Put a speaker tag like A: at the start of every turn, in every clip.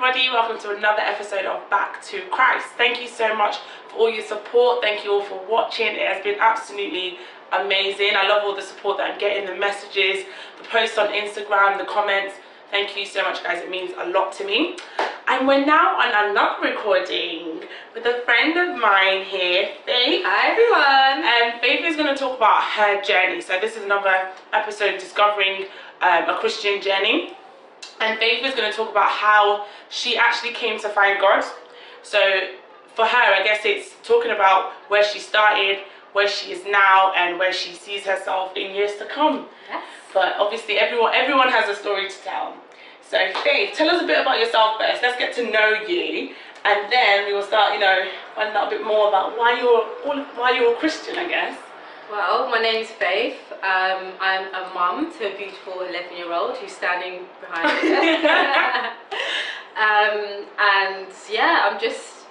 A: everybody, welcome to another episode of Back to Christ. Thank you so much for all your support. Thank you all for watching. It has been absolutely amazing. I love all the support that I'm getting, the messages, the posts on Instagram, the comments. Thank you so much, guys. It means a lot to me. And we're now on another recording with a friend of mine here, Faith.
B: Hi everyone.
A: And Faith is going to talk about her journey. So this is another episode discovering a Christian journey. And Faith is going to talk about how she actually came to find God. So for her, I guess it's talking about where she started, where she is now, and where she sees herself in years to come.
B: Yes.
A: But obviously everyone has a story to tell. So Faith, tell us a bit about yourself first. Let's get to know you, and then we will start, finding out a bit more about why you're a Christian, I guess.
B: Well, my name is Faith. I'm a mum to a beautiful 11-year-old who's standing behind me. And yeah, I'm just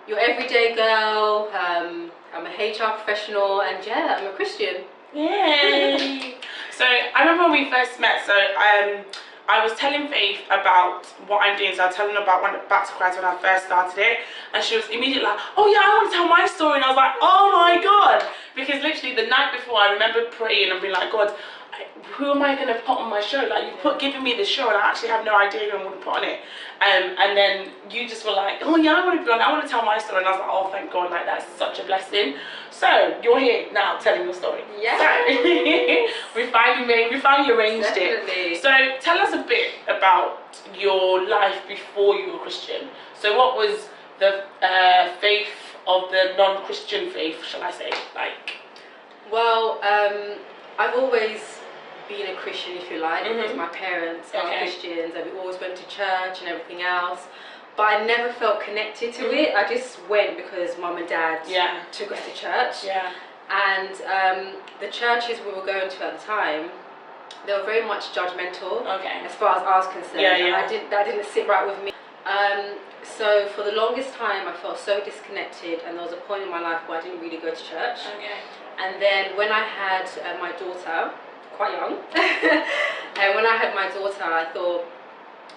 B: your everyday girl. I'm a HR professional, and yeah, I'm a Christian.
A: Yay! So I remember when we first met. So I was telling Faith about what I'm doing. So I was telling her about Back to Christ when I first started it, and she was immediately like, "Oh yeah, I want to tell my story." And I was like, "Oh my God!" Because literally the night before, I remember praying and being like, "God, who am I going to put on my show? Like, giving me the show, and I actually have no idea who I'm going to put on it." And then you just were like, "Oh yeah, I want to be on. I want to tell my story." And I was like, "Oh, thank God! Like, that's such a blessing." So you're here now telling your story.
B: Yeah.
A: So, we finally arranged
B: Definitely.
A: it. So tell us a bit about your life before you were Christian. So what was the faith of the non-Christian faith, shall I say?
B: Well, I've always been a Christian, if you like, because my parents are Christians, and we always went to church and everything else. But I never felt connected to it. I just went because mum and dad took us to church.
A: Yeah.
B: And the churches we were going to at the time, they were very much judgmental.
A: Okay.
B: As far as I was concerned.
A: Yeah, yeah.
B: And that didn't sit right with me. So for the longest time, I felt so disconnected, and there was a point in my life where I didn't really go to church.
A: Okay.
B: And then when I had my daughter, quite young, and when I had my daughter, I thought,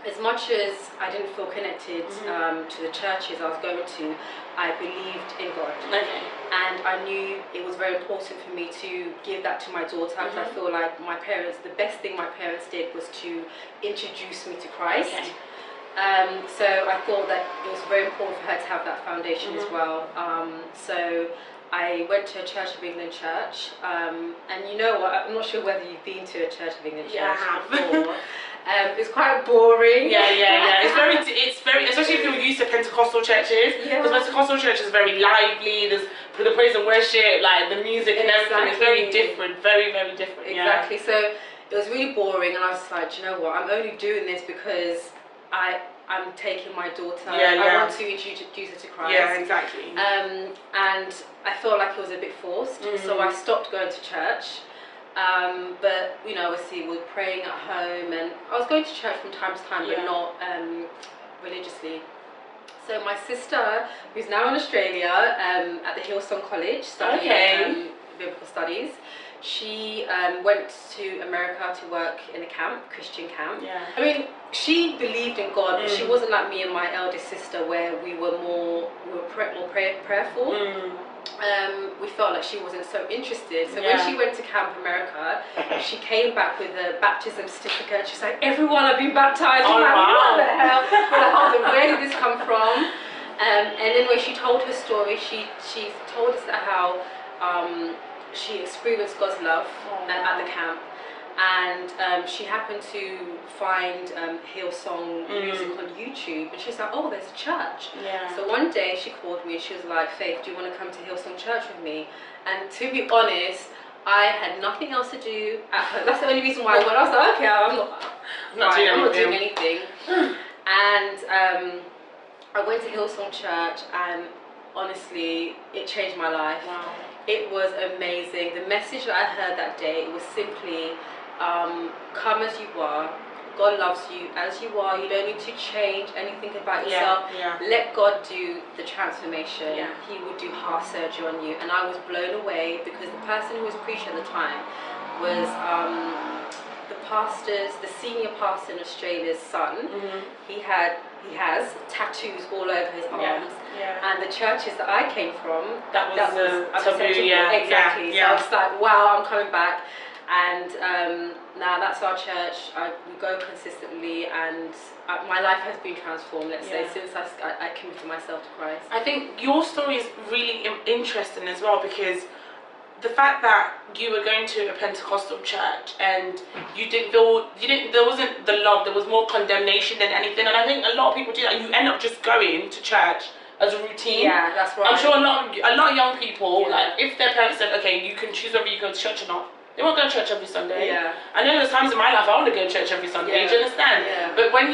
B: as much as I didn't feel connected to the churches I was going to, I believed in God.
A: Okay.
B: And I knew it was very important for me to give that to my daughter, because I feel like the best thing my parents did was to introduce me to Christ.
A: Okay.
B: So I thought that it was very important for her to have that foundation as well. So I went to a Church of England church, and you know what, I'm not sure whether you've been to a Church of England church before. It's quite boring.
A: Yeah. It's very, especially if you're used to Pentecostal churches.
B: Yeah.
A: Because Pentecostal church is very lively. There's the praise and worship, like the music and everything. It's very different, very, very different.
B: Exactly. So it was really boring, and I was like, you know what? I'm only doing this because I'm taking my daughter. I want to introduce her to Christ.
A: Yeah, exactly.
B: And I felt like it was a bit forced, so I stopped going to church. But obviously we were praying at home, and I was going to church from time to time, but not religiously. So my sister, who's now in Australia at the Hillsong College studying biblical studies, she went to America to work in a camp, Christian camp.
A: Yeah.
B: I mean, she believed in God, but she wasn't like me and my eldest sister, where we were more prayerful. We felt like she wasn't so interested. So when she went to Camp America, she came back with a baptism certificate. She's like, "Everyone, I've been baptized."
A: Oh,
B: I'm like,
A: wow.
B: "What the hell? Hold on, where did this come from?" And then when she told her story, she told us that how she experienced God's love at the camp. And she happened to find Hillsong music on YouTube, and she's like, "Oh, there's a church."
A: Yeah.
B: So one day she called me and she was like, "Faith, do you want to come to Hillsong Church with me?" And to be honest, I had nothing else to do at home. That's the only reason why I went. I was like, "Okay, I'm not doing anything." And I went to Hillsong Church, and honestly, it changed my life.
A: Wow.
B: It was amazing. The message that I heard that day was simply, come as you are. God loves you as you are. You don't need to change anything about yourself. Let God do the transformation. He will do heart surgery on you. And I was blown away, because the person who was preaching at the time was the the senior pastor in Australia's son, he has tattoos all over his arms. And the churches that I came from,
A: that was
B: unacceptable. Exactly. So I was like, wow, I'm coming back. And now that's our church. We go consistently, and my life has been transformed, let's say, since I committed myself to Christ.
A: I think your story is really interesting as well, because the fact that you were going to a Pentecostal church and there wasn't the love, there was more condemnation than anything. And I think a lot of people do that. You end up just going to church as a routine.
B: Yeah, that's right.
A: I'm sure a lot of young people, like, if their parents said, okay, you can choose whether you go to church or not, they won't go to church every Sunday.
B: Yeah.
A: I know there's times in my life I want to go to church every Sunday. Do you understand?
B: Yeah.
A: But when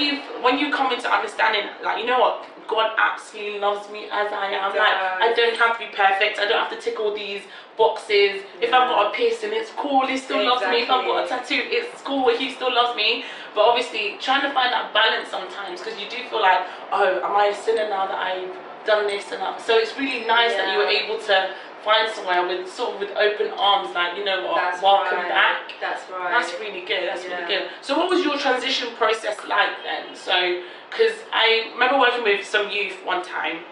A: you come into understanding, like, you know what, God absolutely loves me as I am. Like, I don't have to be perfect. I don't have to tick all these boxes. If I've got a piercing, it's cool. He still loves me. If I've got a tattoo, it's cool. He still loves me. But obviously, trying to find that balance sometimes, because you do feel like, oh, am I a sinner now that I've done this and that? So it's really nice that you were able to find somewhere with open arms, like, you know what, welcome back.
B: That's right.
A: That's really good. That's really good. So what was your transition process like then? So, because I remember working with some youth one time,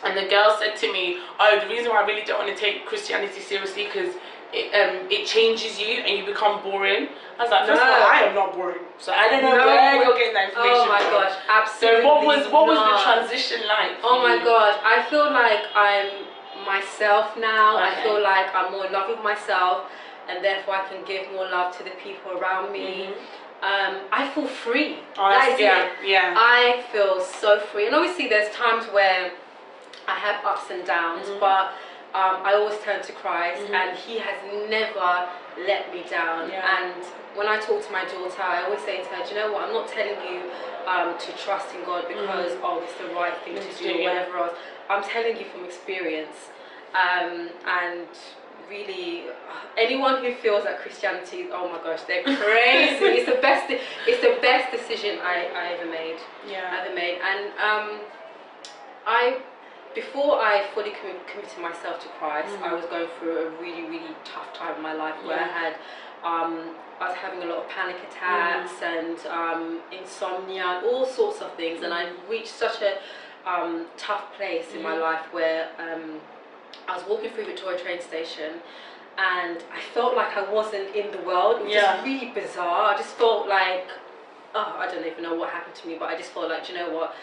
A: and the girl said to me, oh, the reason why I really don't want to take Christianity seriously, because it changes you and you become boring. I was like, first of all, I am not boring, so I don't know where you're getting that information
B: from. Oh my gosh, absolutely.
A: So what was the transition like?
B: Oh my gosh, I feel like I'm myself now. I feel like I'm more in love with myself, and therefore I can give more love to the people around me. I feel free. I feel so free, and obviously there's times where I have ups and downs, but I always turn to Christ, and He has never let me down. And when I talk to my daughter, I always say to her, do you know what, I'm not telling you to trust in God because it's the right thing to do, whatever else. I'm telling you from experience. And really, anyone who feels that Christianity, oh my gosh, they're crazy. It's the best decision I ever made. And before I fully committed myself to Christ, I was going through a really, really tough time in my life where I was having a lot of panic attacks and insomnia and all sorts of things, and I reached such a tough place in my life where I was walking through Victoria train station, and I felt like I wasn't in the world. It was just really bizarre. I just felt like, I don't even know what happened to me, but I just felt like, do you know what,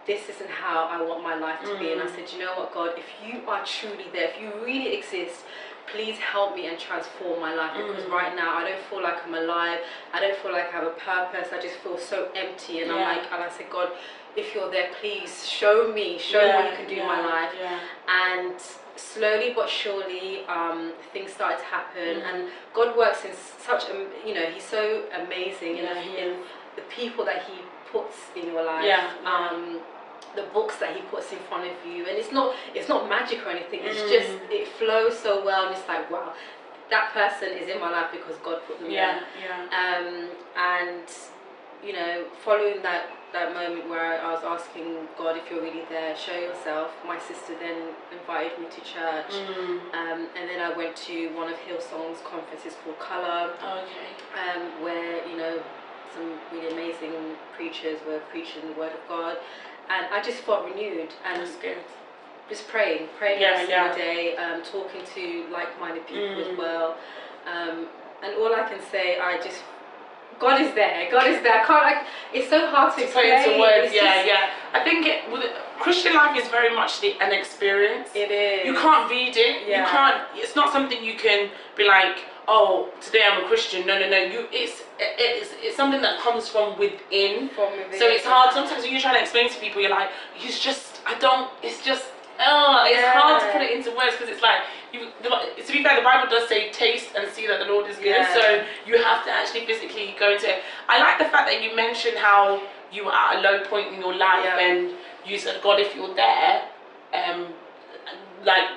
B: this isn't how I want my life to be. And I said, you know what, God, if you are truly there, if you really exist, please help me and transform my life, because right now I don't feel like I'm alive. I don't feel like I have a purpose. I just feel so empty, and I said, God, if you're there, please show me what you can do in my life. And slowly but surely, things started to happen, and God works in such He's so amazing in the people that He puts in your life. The books that He puts in front of you, and it's not magic or anything. It's just, it flows so well, and it's like, wow, that person is in my life because God put them there. And following that moment where I was asking God, if you're really there, show yourself. My sister then invited me to church, and then I went to one of Hillsong's conferences called Colour, where some really amazing preachers were preaching the Word of God, and I just felt renewed. And
A: that's good.
B: Just praying every single day, talking to like-minded people as well, and all I can say, God is there. It's so hard to
A: put into words. I think Christian life is very much an experience.
B: It is.
A: You can't read it. You can't. It's not something you can be like, oh, today I'm a Christian. No. It's something that comes from within. So it's hard. Sometimes when you're trying to explain to people, you're like, it's hard to put it into words, because it's like, to be fair, the Bible does say taste and see that the Lord is good, so you have to actually physically go into it. I like the fact that you mentioned how you were at a low point in your life, and you said, God, if you're there,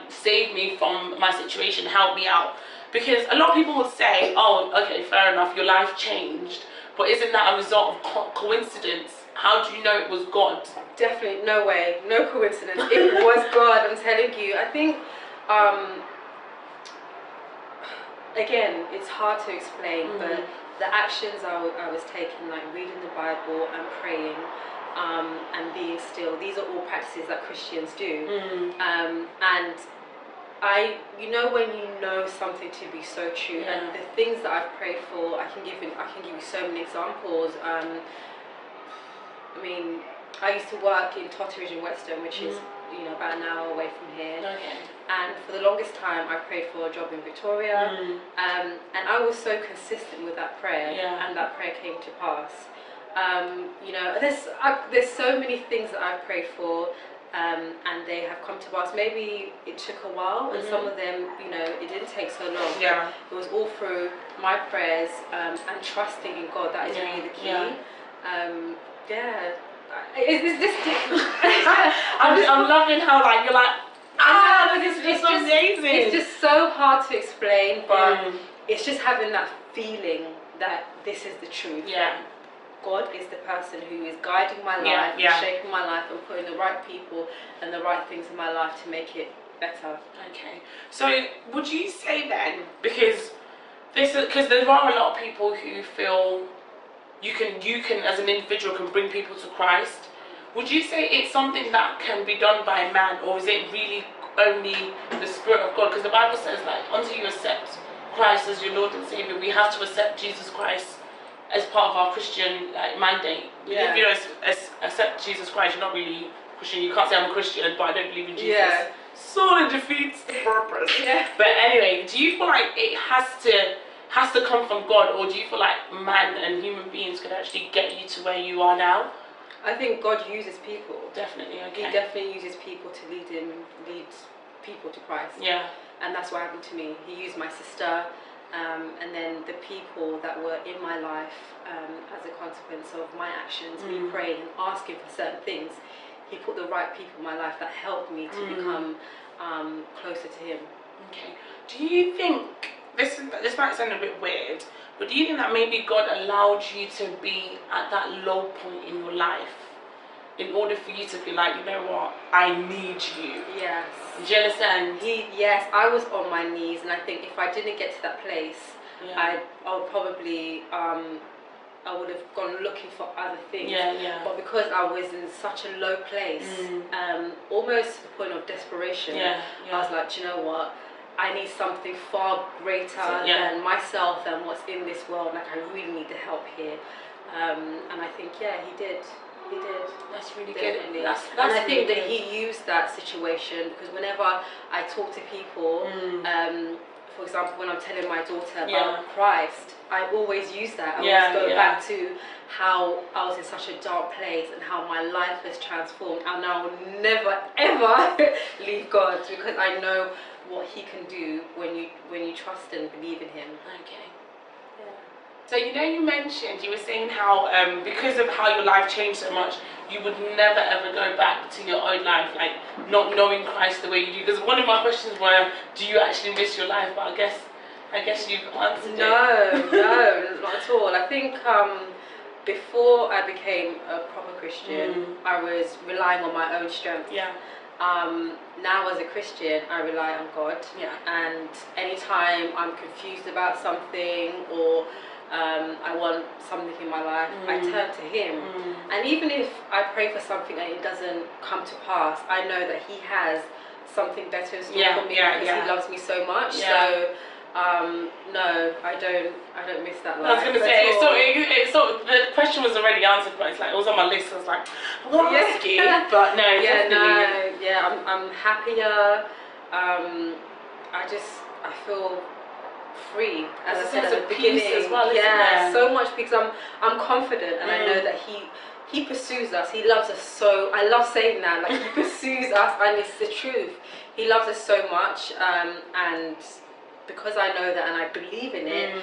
A: save me from my situation, help me out. Because a lot of people would say, oh, okay, fair enough, your life changed, but isn't that a result of coincidence? How do you know it was God?
B: Definitely, no way, no coincidence. It was God, I'm telling you. I think, again, it's hard to explain, but the actions I was taking, like reading the Bible and praying, and being still, these are all practices that Christians do. And when you know something to be so true, and the things that I've prayed for, I can give you so many examples. I mean, I used to work in Totteridge in Whetstone, which is about an hour away from here.
A: Okay.
B: And for the longest time, I prayed for a job in Victoria, and I was so consistent with that prayer, and that prayer came to pass. There's so many things that I've prayed for, and they have come to pass. Maybe it took a while, and some of them, it didn't take so long.
A: Yeah.
B: It was all through my prayers and trusting in God. That is really the key. It's just
A: I'm loving how you're like, it's amazing.
B: It's just so hard to explain, but it's just having that feeling that this is the truth.
A: Yeah.
B: God is the person who is guiding my life, shaping my life, and putting the right people and the right things in my life to make it better.
A: Okay. So would you say then, because there are a lot of people who feel you can as an individual can bring people to Christ. Would you say it's something that can be done by man, or is it really only the Spirit of God? Because the Bible says, like, until you accept Christ as your Lord and Savior, we have to accept Jesus Christ as part of our Christian mandate. If you don't accept Jesus Christ, you're not really Christian. You can't say I'm a Christian, but I don't believe in Jesus.
B: Yeah.
A: Sort of defeats the purpose.
B: Yeah.
A: But anyway, do you feel like it has to come from God, or do you feel like man and human beings can actually get you to where you are now?
B: I think God uses people.
A: Definitely, okay.
B: He definitely uses people to lead people to Christ.
A: Yeah.
B: And that's what happened to me. He used my sister, and then the people that were in my life as a consequence of my actions, me praying and asking for certain things. He put the right people in my life that helped me to become closer to Him.
A: Okay. Do you think, this might sound a bit weird, but do you think that maybe God allowed you to be at that low point in your life in order for you to be like, you know what, I need you?
B: Yes.
A: Do you understand?
B: Yes, I was on my knees, and I think if I didn't get to that place, I would probably I would have gone looking for other things. But because I was in such a low place, almost to the point of desperation, I was like, do you know what? I need something far greater than myself, than what's in this world. Like, I really need the help here. And I think, He did. He did.
A: That's really
B: definitely
A: good. That's
B: and I
A: really
B: think that
A: good.
B: He used that situation, because whenever I talk to people, for example, when I'm telling my daughter about Christ, I always use that. I always go back to how I was in such a dark place and how my life has transformed, and I will never ever leave God, because I know what He can do when you trust and believe in Him.
A: Okay. So you were saying how because of how your life changed so much, you would never ever go back to your own life, like not knowing Christ the way you do. Because one of my questions were, do you actually miss your life? But I guess you've answered it.
B: No, not at all. I think before I became a proper Christian, I was relying on my own strength.
A: Yeah.
B: Now as a Christian, I rely on God.
A: Yeah.
B: And anytime I'm confused about something, or I want something in my life, I turn to Him. And even if I pray for something and it doesn't come to pass, I know that He has something better in store for me, because He loves me so much. So no, I don't miss that life.
A: I was going to say, the question was already answered, but it's like, it was on my list. I was like, I'm going to ask you, but no, definitely.
B: I'm happier. I feel free, as I said at the beginning.
A: As well,
B: so much, because I'm confident, and I know that He pursues us. He loves us so. I love saying that, like, He pursues us, and it's the truth. He loves us so much, and because I know that and I believe in it,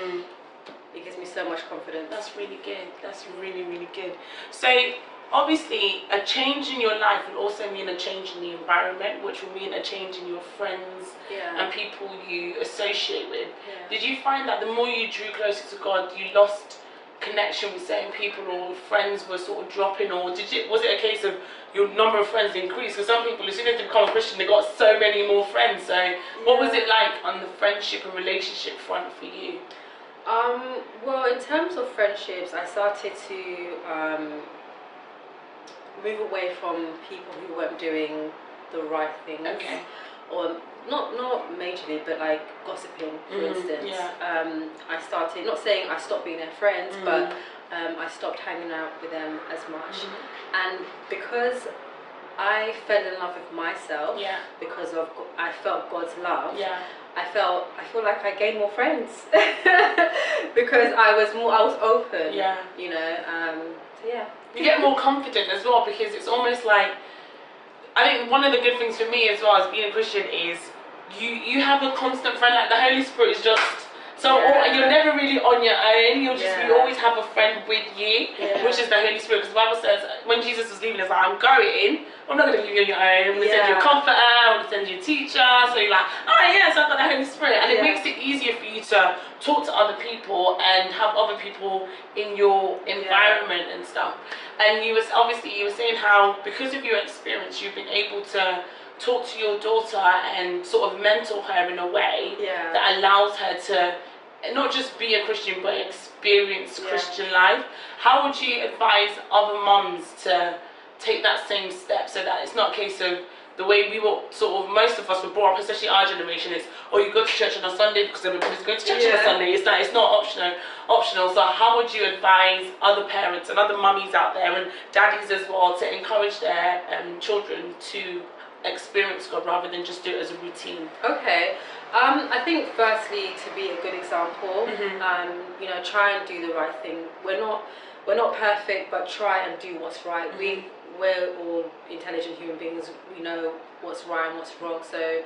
B: it gives me so much confidence.
A: That's really good. That's really, really good. So obviously a change in your life will also mean a change in the environment, which will mean a change in your friends and people you associate with. Did you find that the more you drew closer to God, you lost connection with certain people, or friends were sort of dropping, or was it a case of your number of friends increased? Because some people, as soon as they become a Christian, they got so many more friends. So what was it like on the friendship and relationship front for you?
B: Well, in terms of friendships, I started to move away from people who weren't doing the right things.
A: Okay.
B: Or not majorly, but like gossiping, for instance.
A: Yeah.
B: I started, not saying I stopped being their friends, but I stopped hanging out with them as much. And because I fell in love with myself, because of I felt God's love. I feel like I gained more friends because I was open. You know. So yeah.
A: You get more confident as well, because it's almost like, I think one of the good things for me as well as being a Christian is you have a constant friend. Like the Holy Spirit is just so you're never really on your own. You always have a friend with you, which is the Holy Spirit. Because the Bible says when Jesus was leaving, it's like, I'm going. I'm not going to leave you on your own. I'm going to send you a comforter. I'm going to send you a teacher. So you're like, oh yes, I've got the Holy Spirit, and it makes it easier for you to talk to other people and have other people in your environment and stuff. And you were saying how because of your experience, you've been able to talk to your daughter and sort of mentor her in a way that allows her to not just be a Christian but experience Christian life. How would you advise other mums to take that same step, so that it's not a case of the way we were sort of, most of us were brought up, especially our generation, is, oh, you go to church on a Sunday because everybody's going to church on a Sunday. It's not optional. So how would you advise other parents and other mummies out there and daddies as well to encourage their children to experience God rather than just do it as a routine?
B: Okay. I think firstly, to be a good example, you know, try and do the right thing. We're not perfect, but try and do what's right. We're all intelligent human beings. We know what's right and what's wrong. So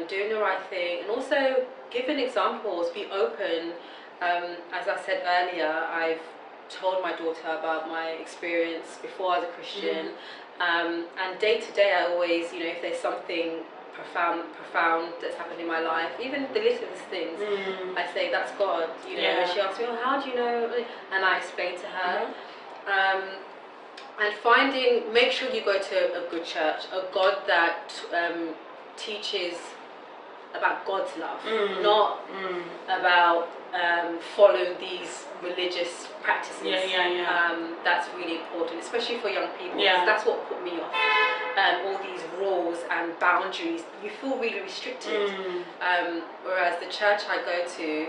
B: doing the right thing, and also giving examples, be open. As I said earlier, I've told my daughter about my experience before as a Christian. And day to day, I always, you know, if there's something profound that's happened in my life, even the littlest things, I say that's God, you know. And she asks me, oh, how do you know? And I explain to her. And make sure you go to a good church, a God that teaches about God's love, not about following these religious practices. That's really important, especially for young people. That's what put me off. All these rules and boundaries, you feel really restricted. Whereas the church I go to,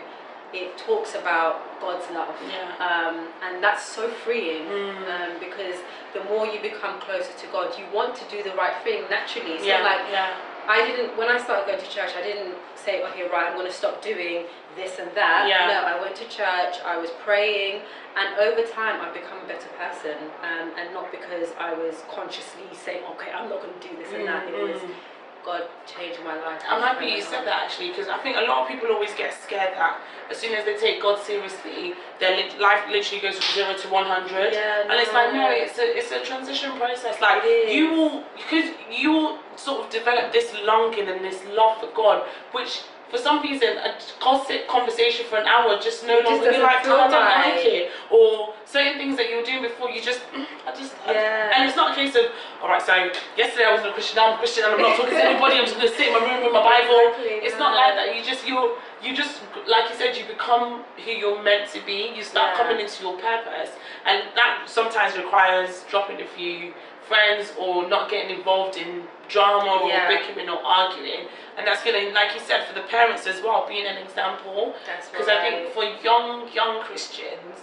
B: it talks about God's love, and that's so freeing, because the more you become closer to God, you want to do the right thing naturally. So when I started going to church, I didn't say, okay, right, I'm going to stop doing this and that. No, I went to church, I was praying, and over time I've become a better person, and not because I was consciously saying, okay, I'm not going to do this and that. It was God changed my life.
A: I'm happy you said that, actually, because I think a lot of people always get scared that as soon as they take God seriously, their life literally goes from 0 to 100. And it's like, no, it's a transition process. Like you will sort of develop this longing and this love for God, which for some reason a conversation for an hour just no longer, you're like, I don't like it, or certain things that you were doing before, you just and it's not a case of, alright, so yesterday I wasn't a Christian, now I'm a Christian and I'm not talking to anybody, I'm just going to sit in my room with my Bible. It's not like that. You just like you said, you become who you're meant to be. You start coming into your purpose, and that sometimes requires dropping a few friends or not getting involved in drama or bickering or arguing. And that's gonna, like you said, for the parents as well, being an example. Because I think for young Christians,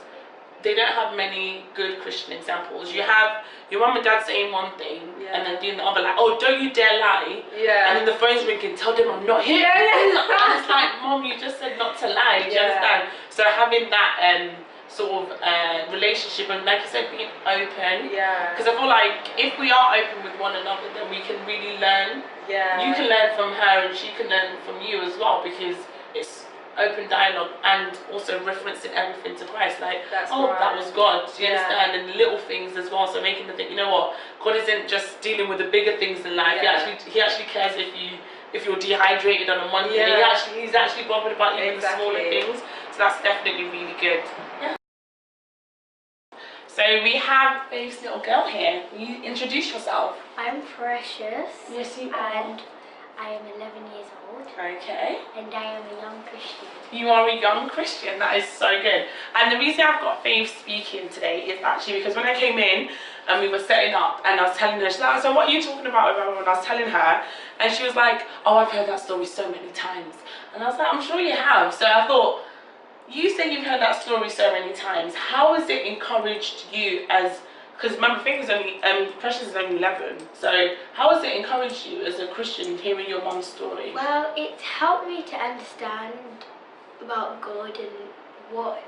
A: they don't have many good Christian examples. You have your mum and dad saying one thing, and then doing the other, like, oh, don't you dare lie. And then the phone's ringing, tell them I'm not here. And it's like, Mom, you just said not to lie. Do you understand? So having that sort of relationship, and like you said, being open. Because I feel like if we are open with one another, then we can really learn. You can learn from her, and she can learn from you as well, because it's open dialogue and also referencing everything to Christ. Like, that was God. Do you understand? And little things as well. So making them think, you know what, God isn't just dealing with the bigger things in life. He actually cares if you're dehydrated on a Monday. He's actually bothered about even the smaller things. So that's definitely really good. So we have Faith's little girl here. Will you introduce yourself?
C: I'm Precious.
A: Yes, you are.
C: And I am 11 years old.
A: Okay.
C: And I am a young Christian.
A: You are a young Christian. That is so good. And the reason I've got Faith speaking today is actually because when I came in and we were setting up and I was telling her, she's like, so what are you talking about? And I was telling her, and she was like, oh, I've heard that story so many times. And I was like, I'm sure you have. So I thought, you say you've heard that story so many times. How has it encouraged you as, because remember, Faith is only, Precious is only 11. So how has it encouraged you as a Christian hearing your mum's story?
C: Well, it's helped me to understand about God and what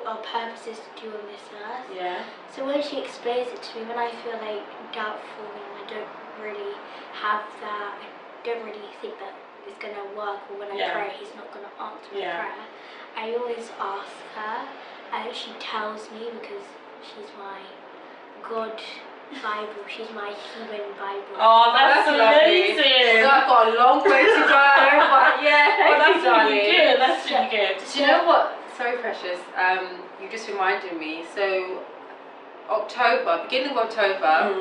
C: our purpose is to do on this earth.
A: Yeah.
C: So when she explains it to me, when I feel like doubtful and I don't really have that, I don't really think that it's going to work, or when I pray he's not going to answer my prayer, I always ask her, and she tells me, because she's my God Bible, she's my human Bible.
A: Oh, that's amazing.
B: So I've got a long way to go, but
A: that's really good. That's really good.
B: Do you know what? Sorry, Precious. You just reminded me. So beginning of October,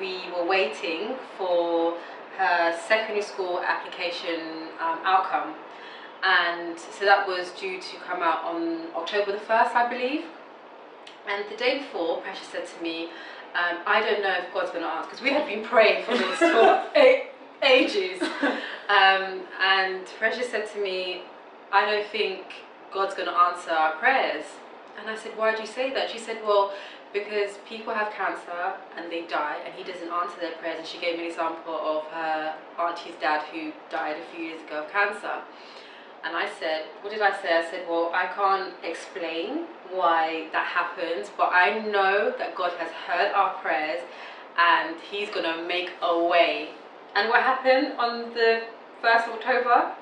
B: we were waiting for her secondary school application outcome, and so that was due to come out on October the 1st, I believe. And the day before, Precious said to me, I don't know if God's going to answer, because we had been praying for this for ages. And Precious said to me, I don't think God's going to answer our prayers. And I said, why do you say that? She said, well, because people have cancer and they die and he doesn't answer their prayers. And she gave me an example of her auntie's dad who died a few years ago of cancer. And I said, what did I say? I said, well, I can't explain why that happens, but I know that God has heard our prayers and he's going to make a way. And what happened on the 1st of October?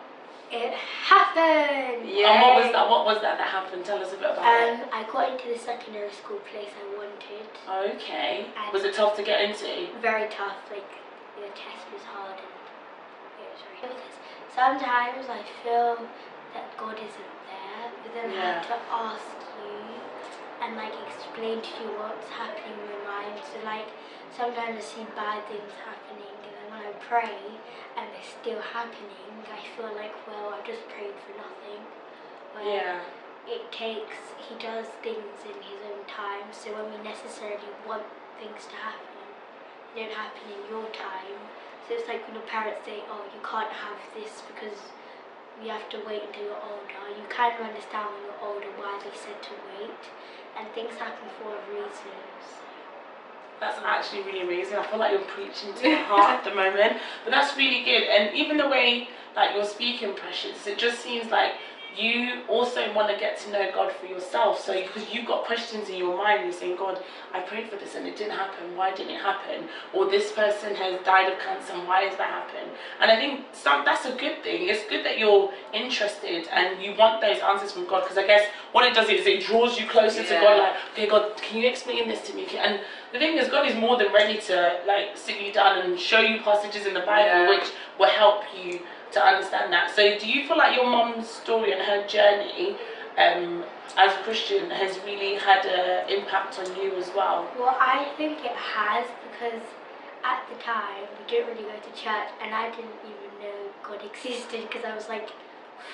C: It happened!
A: Yeah. And what was that happened? Tell us a bit about it.
C: I got into the secondary school place I wanted.
A: Okay. Was it tough to get into?
C: Very tough, like the test was hard and it was very hard. Sometimes I feel that God isn't there, but then I have to ask you and like explain to you what's happening in my mind. So like sometimes I see bad things happening, and then when I pray and they're still happening, I feel like, well, I just prayed for nothing. Where he does things in his own time, so when we necessarily want things to happen, they don't happen in your time. So it's like when your parents say, oh, you can't have this because you have to wait until you're older. You kind of understand when you're older why they said to wait, and things happen for a reason.
A: That's actually really amazing. I feel like you're preaching to my heart at the moment, but that's really good. And even the way that you're speaking, Precious, it just seems like you also want to get to know God for yourself. So because you've got questions in your mind, you're saying, God, I prayed for this and it didn't happen. Why didn't it happen? Or this person has died of cancer and why has that happened? And I think that's a good thing. It's good that you're interested and you want those answers from God, because I guess what it does is it draws you closer to God. Like, okay, God, can you explain this to me? And the thing is, God is more than ready to like sit you down and show you passages in the Bible which will help you to understand that. So do you feel like your mum's story and her journey as a Christian has really had an impact on you as well?
C: Well, I think it has, because at the time we didn't really go to church and I didn't even know God existed because I was like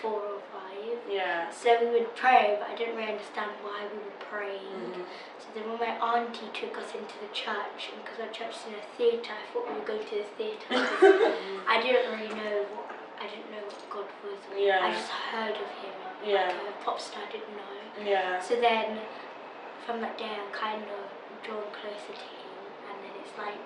C: 4 or 5.
A: Yeah.
C: So we would pray, but I didn't really understand why we were praying. So then when my auntie took us into the church, and because our church is in a theatre, I thought we were going to the theatre. I didn't really know what God was. I just heard of him. Like a pop star, I didn't know.
A: Yeah.
C: So then from that day I'm kind of drawn closer to him, and then it's like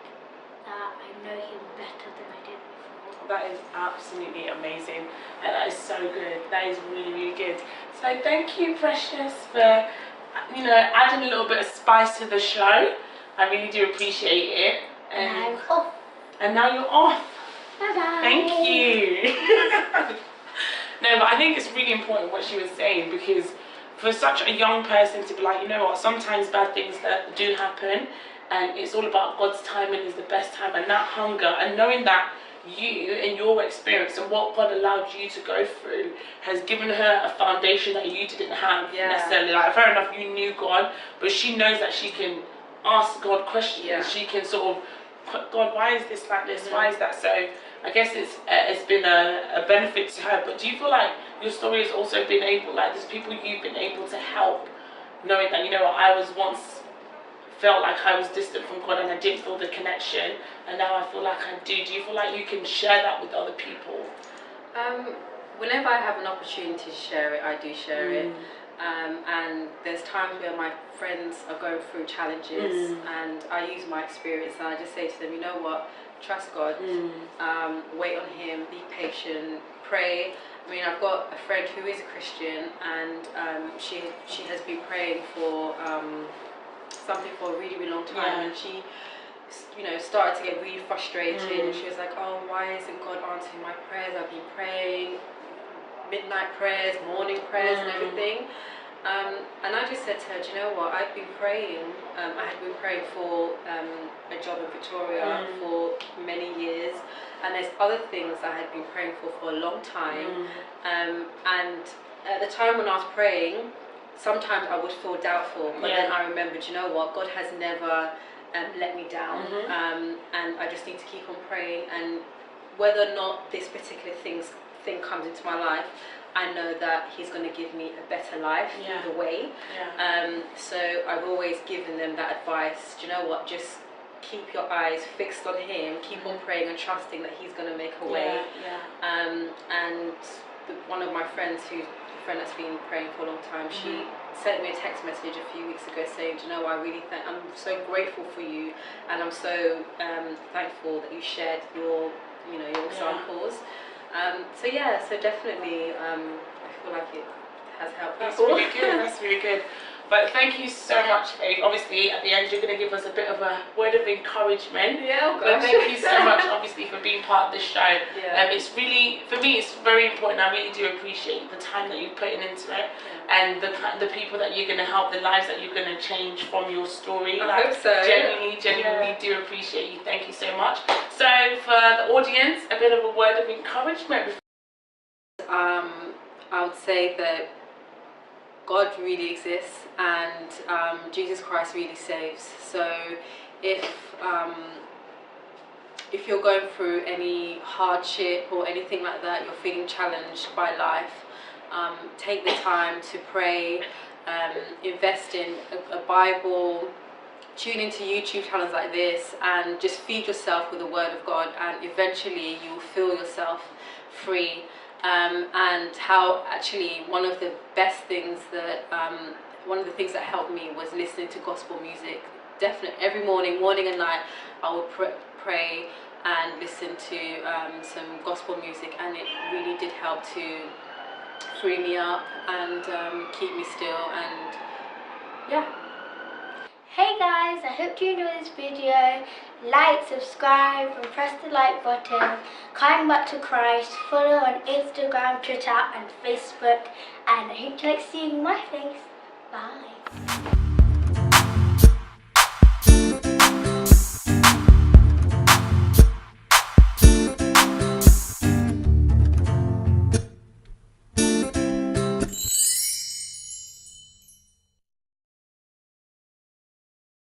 C: that I know him better than I did before.
A: That is absolutely amazing, and that is so good. That is really, really good. So thank you, Precious, for adding a little bit of spice to the show. I really do appreciate it.
C: And I'm off.
A: And now you're off.
C: Bye-bye.
A: Thank you. No, but I think it's really important what she was saying, because for such a young person to be like, you know what, sometimes bad things that do happen, and it's all about God's timing is the best time, and that hunger, and knowing that you and your experience and what God allowed you to go through has given her a foundation that you didn't have necessarily. Like, fair enough, you knew God, but she knows that she can ask God questions. She can sort of, God, why is this like this? Why is that so? I guess it's been a benefit to her. But do you feel like your story has also been able, like there's people you've been able to help, knowing that, you know what, I was once felt like I was distant from God and I didn't feel the connection, and now I feel like I do. Do you feel like you can share that with other people?
B: Whenever I have an opportunity to share it, I do share it. And there's times where my friends are going through challenges, and I use my experience and I just say to them, you know what, trust God, wait on Him, be patient, pray. I mean, I've got a friend who is a Christian, and she has been praying for something for a really, really long time, and she, you know, started to get really frustrated, and she was like, oh, why isn't God answering my prayers? I've been praying midnight prayers, morning prayers, and everything. And I just said to her, do you know what, I've been praying, I had been praying for a job in Victoria for many years, and there's other things I had been praying for a long time, and at the time when I was praying, sometimes I would feel doubtful, but then I remembered, you know what, God has never let me down, and I just need to keep on praying, and whether or not this particular thing comes into my life, I know that He's going to give me a better life either way. So I've always given them that advice. Do you know what? Just keep your eyes fixed on Him. Keep on praying and trusting that He's going to make a way. And one of my friends, a friend that's been praying for a long time, she sent me a text message a few weeks ago saying, do you know, I'm so grateful for you, and I'm so thankful that you shared your examples. So definitely, I feel like it has helped people.
A: That's really good. That's really good. But thank you so much, Faith. Obviously, at the end, you're going to give us a bit of a word of encouragement.
B: Yeah,
A: but thank you so much, obviously, for being part of this show. It's really, for me, it's very important. I really do appreciate the time that you're putting into it, and the people that you're going to help, the lives that you're going to change from your story.
B: I hope so.
A: Genuinely do appreciate you. Thank you so much. So, for the audience, a bit of a word of encouragement.
B: I would say that God really exists, and Jesus Christ really saves. So if you're going through any hardship or anything like that, you're feeling challenged by life, take the time to pray, invest in a Bible, tune into YouTube channels like this, and just feed yourself with the Word of God, and eventually you will feel yourself free. And how actually one of the things that helped me was listening to gospel music. Definitely every morning and night, I would pray and listen to some gospel music, and it really did help to free me up and keep me still, and
C: Hey guys, I hope you enjoyed this video. Like, subscribe and press the like button. Come back to Christ. Follow on Instagram, Twitter and Facebook, and I hope you like seeing my face. Bye.